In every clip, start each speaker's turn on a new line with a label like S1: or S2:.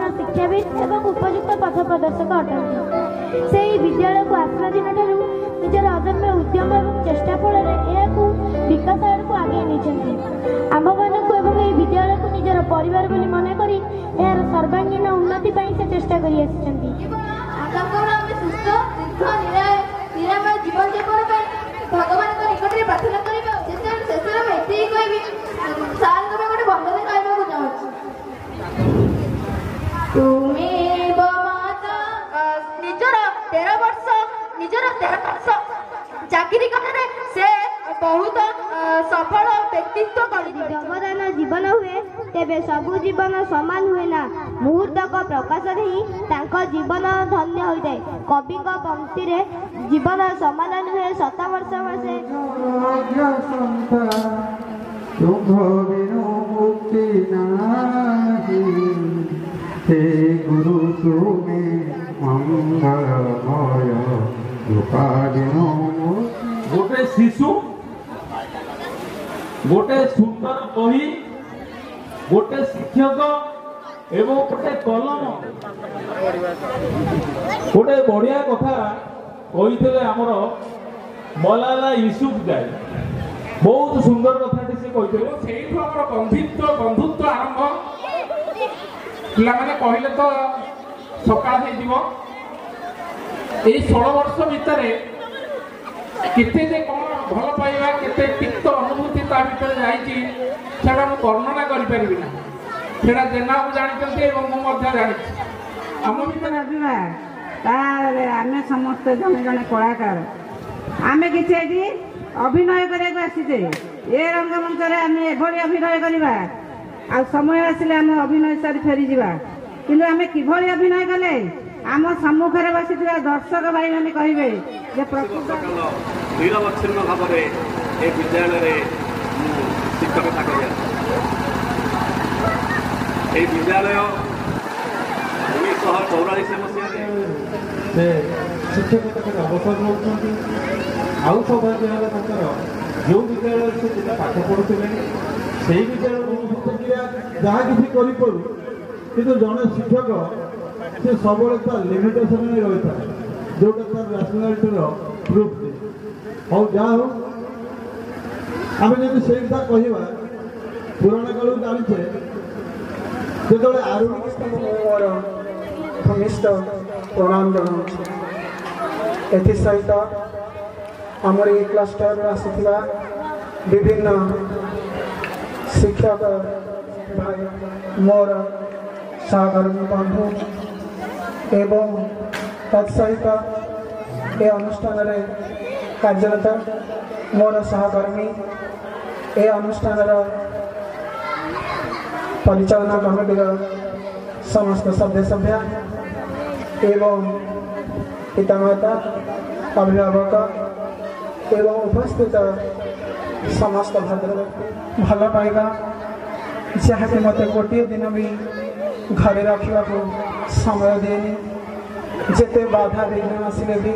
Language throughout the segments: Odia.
S1: ଜୀବନ ଶିक्षाविद एवं उपयुक्त पथ प्रदर्शक अटंती। से विद्यालय को आसला दिन निजर अदम्य उद्यम और चेष्टा फल विकास आड़ को आगे नहीं आम मान विद्यालय को निजर परिवार बोली मन करी यार सर्वांगीन उन्नति से चेष्टा कर
S2: जीवन यापन भगवान निकट में प्रार्थना करवा शेष में कहबी सार गोटे बंधन कहवाक चाहूँ तुम्हें निजर 13 वर्ष चाकरी करे से बहुत सफल व्यक्तित्व कर
S1: जबदान जीवन हुए तेबे सबु जीवन समान हुए ना मुहूर्तक प्रकाश ही जीवन धन्य हो जाए। कवि पंक्ति रे जीवन समान नुहे 7 वर्ष मासे
S3: हे गुरु तुम्हें मंगलमय गोटे शिशु गोटे सुंदर बही गोटे शिक्षक एवं गोटे कलम गोटे बढ़िया कथा कही आमर मलाला यूसुफ जाए बहुत सुंदर कथाटी से कही बंधुत्व आरंभ पे कहले तो सकाल हो 16 वर्ष भितर केते जे कौन भल पाइबा केते तिक्त अनुभूति ता भितर जाइछि सेटा मु वर्णना करि परिबि ना सेटा जेना मु जानिछन्ते एवं मु मध्य जानिछि हम भितर
S4: आजिबा तारे आमे समस्त जने जने कलाकार आमे किछि एठी अभिनय करैको आसीछे ए रंगमंच रे आमे एभଳି अभिनय करिबा आ समय आसिले आमे अभिनय सारी फेरी जिबा किंतु आमे किभଳି अभिनय कले आम सम्मुखें बसी दर्शक भाई मैंने कहे
S5: निरवच्छिन्न भाव विद्यालय शिक्षकता कर विद्यालय 1944 मसीह
S3: शिक्षकता अवसर नौकरी आउ सौभाग्य जो विद्यालय से पाठ पढ़ुते से विद्यालय जहाँ किसी करूँ कि जड़े शिक्षक से सब लिमिटेशन रही था जोटा तार रैशनैलिटी प्रूफ दे और जहाँ हो आम जब से कथा कहवा पुराण काल जाचे जो
S6: मोर घनिष्ठ प्रणाम जनाऊँ एसत आमर ये क्लस्टर आसुवा विभिन्न शिक्षक भाई मोर सहकर्मी बंधु एवं तत्सहित ए अनुष्ठान कार्यरत मोर सहकर्मी ए अनुष्ठान परिचालना कमिटी समस्त सभ्य सभ्या एवं पितामाता अभिभावक एवं उपस्थित समस्त भद्र भल पाइबा जहाँकि मत गोटे दिन भी घरे रखा समय देनी जिते बाधा विघ्न आसिले भी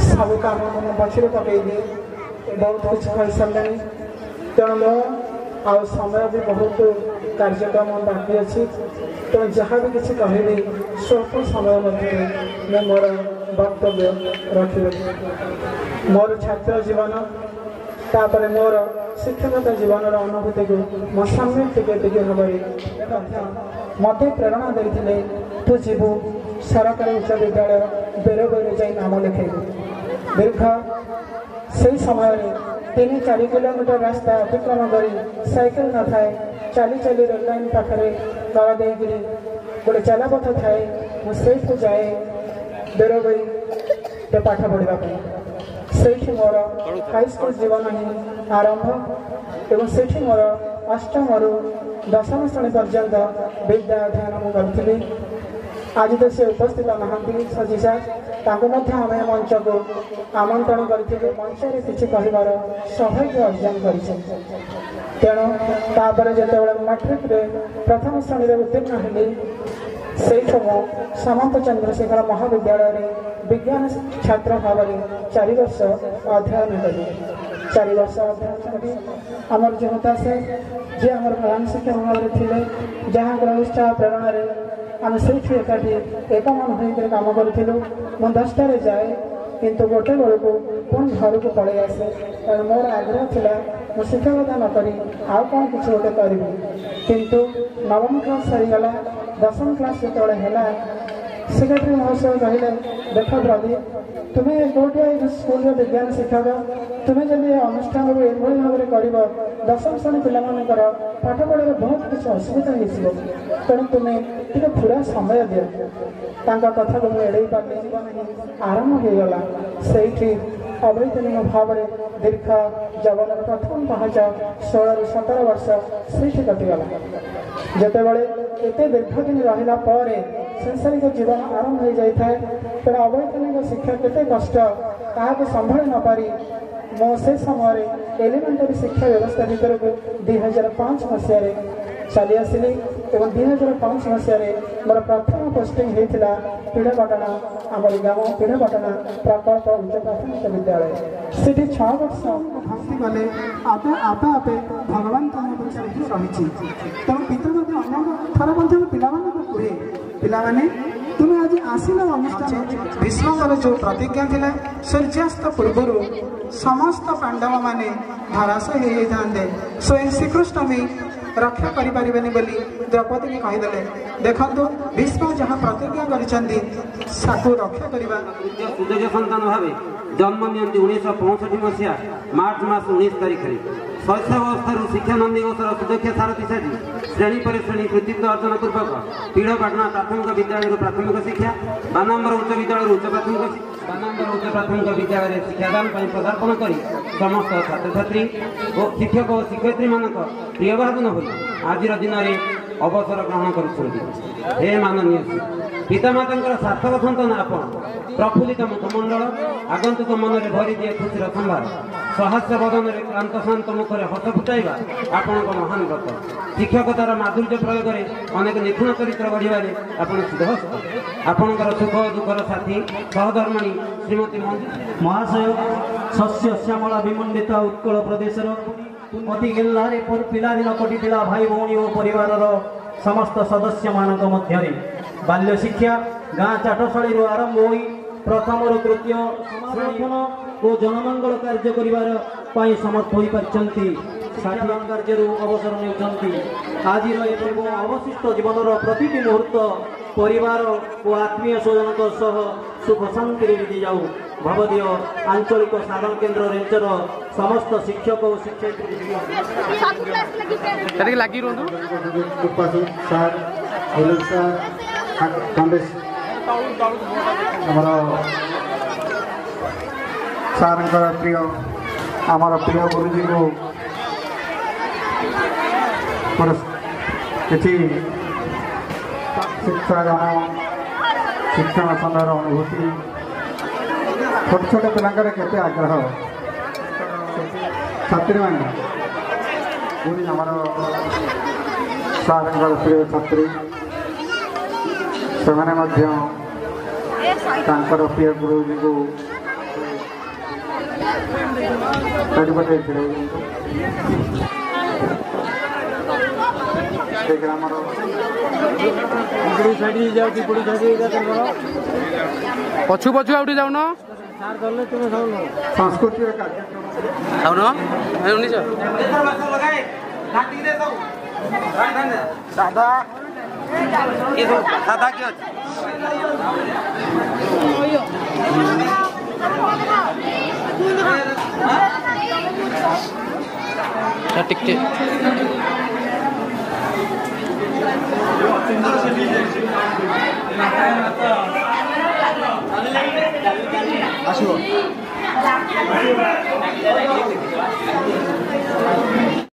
S6: सब काम को पछरे पकई दिए बहुत कुछ कही सारे तेणु मो आ समय भी बहुत कार्यक्रम बाकी अच्छी तेणु जहाँ भी किसी कहली स्वल्प समय मध्य मोर वक्तव्य रखी मोर छात्र जीवन तापर मोर शिक्षकता जीवन अनुभूति को मो सामने टिके भाव मत प्रेरणा देते तू जीवु सरकारी उच्च विद्यालय बेरबईरे जा नाम लिखेबू दीर्घ से समय 3-4 किलोमीटर रास्ता अतिक्रम कर साइकेल न थाए चली चली रेल लाइन पाखे तल देकरी गोटे चलापथ थाए मुझे जाए बेरबई पाठ पढ़ापी से मोर हाईस्कूल जीवन ही आरंभ एवं से मोर अष्टम रु 10वीं श्रेणी पर्यंत विद्या अध्ययन करी आज तो से उपस्थित नहांती सजीसा आम मंच को आमंत्रण करते मंच में किसी कहबार सौभाग्य अर्जन कर जो मैट्रिक प्रथम श्रेणी में उत्तीर्ण हेली से सामंत चंद्रशेखर महाविद्यालय विज्ञान छात्र भाव 4 वर्ष अध्ययन करी 4 वर्ष अध्ययन करी आमर जो हताशे जे आम प्रधान शिक्षक भाव थे जहाँ उत्साह प्रेरणा ଆମେ ସେଇଠି ଏକାଠି ଏକ ମନ ହୋଇକରି କାମ କରିଥିଲୁ। ମୁଁ 10ଟାରେ ଯାଏ କିନ୍ତୁ 1 ବେଳକୁ ପୁଣି ଘରକୁ ପଳେଇ ଆସେ, କାରଣ ମୋର ଆଗ୍ରହ ଥିଲା ମୁଁ ଶିକ୍ଷକତା ନ କରି ଆଉ କ'ଣ କିଛି ଗୋଟେ କରିବି। କିନ୍ତୁ 9ମ କ୍ଲାସ୍ ସରିଗଲା, 10ମ କ୍ଲାସ୍ ଯେତେବେଳେ ହେଲା ସେକ୍ରେଟାରୀ ମହାଶୟ କହିଲେ, ଦେଖ ପ୍ରଦୀପ, ତୁମେ କେଉଁଠି ସ୍କୁଲର ବିଜ୍ଞାନ ଶିକ୍ଷକ, ତୁମେ ଯଦି ଅନୁଷ୍ଠାନକୁ ଏଭଳି ଭାବରେ କରିବ 10ମ ଶ୍ରେଣୀ ପିଲାମାନଙ୍କର ପାଠ ପଢ଼ାରେ ବହୁତ କିଛି ଅସୁବିଧା ହେଇଯିବ, ତେଣୁ ତୁମେ ଟିକେ ପୁରା ସମୟ ଦିଅ। ତାଙ୍କ କଥାକୁ ମୁଁ ଏଡ଼େଇ ପାରିଲି ନାହିଁ। ଆରମ୍ଭ ହୋଇଗଲା। ସେଇଠି ଅବୈତନିକ ଭାବରେ ଦୀର୍ଘ ଜୀବନର ପ୍ରଥମ ପାହାଚ 16ରୁ 17 ବର୍ଷ ସେଇଠି କଟିଗଲା। ଯେତେବେଳେ ଏତେ ଦୀର୍ଘ ଦିନ ରହିଲା ପରେ ସାଂସାରିକ ଜୀବନ ଆରମ୍ଭ ହୋଇଯାଇଥାଏ, ତେଣୁ ଅବୈତନିକ ଶିକ୍ଷା କେତେ କଷ୍ଟ ତାହାକୁ ସମ୍ଭାଳି ନ ପାରି ମୁଁ ସେ ସମୟରେ ଏଲିମେଣ୍ଟାରୀ ଶିକ୍ଷା ବ୍ୟବସ୍ଥା ଭିତରକୁ 2005 ମସିହାରେ ଚାଲି ଆସିଲି ଏବଂ 2005 ମସିହାରେ ମୋର ପ୍ରଥମ ପୋଷ୍ଟିଂ ହୋଇଥିଲା ପିଢ଼ାପାଟଣା, ଆମରି ଗ୍ରାମ ପିଢ଼ାପାଟଣା ପ୍ରକଳ୍ପ ଉଚ୍ଚ ପ୍ରାଥମିକ ବିଦ୍ୟାଳୟ। ସେଠି 6 ବର୍ଷ ଭାସିଗଲେ ଆପେ ଆପେ ଭଗବାନଙ୍କ ପଛରେ ହିଁ ରହିଛି। ତେଣୁ ପିତା ମଧ୍ୟ ଅନେକ ଥର ମଧ୍ୟ ପିଲାମାନଙ୍କୁ କୁହେ, ପିଲାମାନେ ତୁମେ ଆଜି ଆସିଲ ଅନୁଷ୍ଠାନ, ଭୀଷ୍ମଙ୍କର ଯେଉଁ ପ୍ରତିଜ୍ଞା ଥିଲା ସୂର୍ଯ୍ୟାସ୍ତ ପୂର୍ବରୁ ସମସ୍ତ ପାଣ୍ଡବମାନେ ଧରାଶୟ ହୋଇଯାଇଥାନ୍ତେ, ସ୍ୱୟଂ ଶ୍ରୀକୃଷ୍ଣ ବି ରକ୍ଷା କରିପାରିବେନି ବୋଲି ଦ୍ରୌପଦୀକି କହିଦେଲେ। ଦେଖନ୍ତୁ ଭୀଷ୍ମ ଯାହା ପ୍ରତିଜ୍ଞା କରିଛନ୍ତି ତାକୁ ରକ୍ଷା କରିବା।
S7: ସୁଯୋଗ୍ୟ ସନ୍ତାନ ଭାବେ ଜନ୍ମ ନିଅନ୍ତି 1965 ମସିହା ମାର୍ଚ୍ଚ ମାସ 19 ତାରିଖରେ। ଶୈଶବ ଅବସ୍ଥାରୁ ଶିକ୍ଷା ନନ୍ଦିଘୋଷର ସୁଦକ୍ଷ ସାରଥୀ ସାଜି ଶ୍ରେଣୀ ପରେ ଶ୍ରେଣୀ କୃତିତ୍ୱ ଅର୍ଜନ ପୂର୍ବକ ପିଢ଼ପାଟଣା ପ୍ରାଥମିକ ବିଦ୍ୟାଳୟରୁ ପ୍ରାଥମିକ ଶିକ୍ଷା, ବାନାମ୍ବର ଉଚ୍ଚ ବିଦ୍ୟାଳୟରୁ ଉଚ୍ଚ ପ୍ରାଥମିକ ବିଦ୍ୟାଳୟରେ ଶିକ୍ଷାଦାନ ପାଇଁ ପଦାର୍ପଣ କରି ସମସ୍ତ ଛାତ୍ରଛାତ୍ରୀ ଓ ଶିକ୍ଷକ ଓ ଶିକ୍ଷୟିତ୍ରୀମାନଙ୍କ ପ୍ରିୟ ଭାଜନ ହୋଇ ଆଜିର ଦିନରେ ଅବସର ଗ୍ରହଣ କରୁଛନ୍ତି। ହେ ମାନନୀୟ ପିତାମାତାଙ୍କର ସାର୍ଥକ ସନ୍ତାନ ଆପଣ, ପ୍ରଫୁଲ୍ଲିତ ମୁଖମଣ୍ଡଳ ଆଗନ୍ତୁକ ମନରେ ଭରି ଦିଏ ଖୁସିର ସମ୍ଭାର, ସହାସ୍ୟ ବଦନରେ କ୍ଳାନ୍ତ ଶାନ୍ତ ମୁଖରେ ହସ ଫୁଟାଇବା ଆପଣଙ୍କ ମହାନ ବ୍ରତ। ଶିକ୍ଷକତାର ମାଧୁର୍ଯ୍ୟ ପ୍ରୟୋଗରେ ଅନେକ ନିଖୁଣ ଚରିତ୍ର ଗଢ଼ିବାରେ ଆପଣ ସିଦ୍ଧହସ୍ତ। ଆପଣଙ୍କର ସୁଖ ଦୁଃଖର ସାଥୀ ସହଧର୍ମିଣୀ ଶ୍ରୀମତୀ
S8: ମହାଶୟ, ଶସ୍ୟ ଶ୍ୟାମଳା ବିମଣ୍ଡିତ ଉତ୍କଳ ପ୍ରଦେଶର ଅତି ଗେହ୍ଲାରେ ପିଲାଦିନ କଟିଥିଲା ଭାଇ ଭଉଣୀ ଓ ପରିବାରର ସମସ୍ତ ସଦସ୍ୟମାନଙ୍କ ମଧ୍ୟରେ ବାଲ୍ୟ ଶିକ୍ଷା ଗାଁ ଚାଟଶାଳୀରୁ ଆରମ୍ଭ ହୋଇ ପ୍ରଥମରୁ ତୃତୀୟ ସମାବର୍ତ୍ତନ ଓ ଜନମଙ୍ଗଳ କାର୍ଯ୍ୟ କରିବାର ପାଇଁ ସମର୍ଥ ହୋଇପାରିଛନ୍ତି। ଷାଠିଏ କାର୍ଯ୍ୟରୁ ଅବସର ନେଉଛନ୍ତି। ଆଜିର ଏବଂ ଅବଶିଷ୍ଟ ଜୀବନର ପ୍ରତିଟି ମୁହୂର୍ତ୍ତ ପରିବାର ଓ ଆତ୍ମୀୟ ସ୍ୱଜନଙ୍କ ସହ ସୁଖ ଶାନ୍ତିରେ ବିତି ଯାଉ। ଭବଦୀୟ ଆଞ୍ଚଳିକ ସାଧନ କେନ୍ଦ୍ର ରେଞ୍ଚର ସମସ୍ତ ଶିକ୍ଷକ ଓ ଶିକ୍ଷୟିତ୍ରୀ
S9: ଲାଗି ରୁହନ୍ତୁ।
S6: ଆମର ସାର୍ଙ୍କର ପ୍ରିୟ ଆମର ପ୍ରିୟ ଗୁରୁଜୀଙ୍କୁ ମୋର କିଛି ଶିକ୍ଷାଦାନ ଶିକ୍ଷଣ ସମୟର ଅନୁଭୂତି, ଛୋଟ ଛୋଟ ପିଲାଙ୍କର କେତେ ଆଗ୍ରହ, ଛାତ୍ରୀମାନେ ପୁଣି ଆମର ସାର୍ଙ୍କର ପ୍ରିୟ ଛାତ୍ରୀ, ସେମାନେ ମଧ୍ୟ ତାଙ୍କର ପ୍ରିୟ ଗୁରୁଜୀଙ୍କୁ ଚାରିପଟେ ଛିଡ଼ାଇ ସେ ଗ୍ରାମର
S9: ପଛୁ ପଛୁ ଆଉ ଟିକେ ଯାଉନ
S6: ସାଂସ୍କୃତିକ କାର୍ଯ୍ୟକ୍ରମ
S7: ଦାଦା କିଏ ଅଛି?
S9: ଟିକେ
S6: ଆସିବ।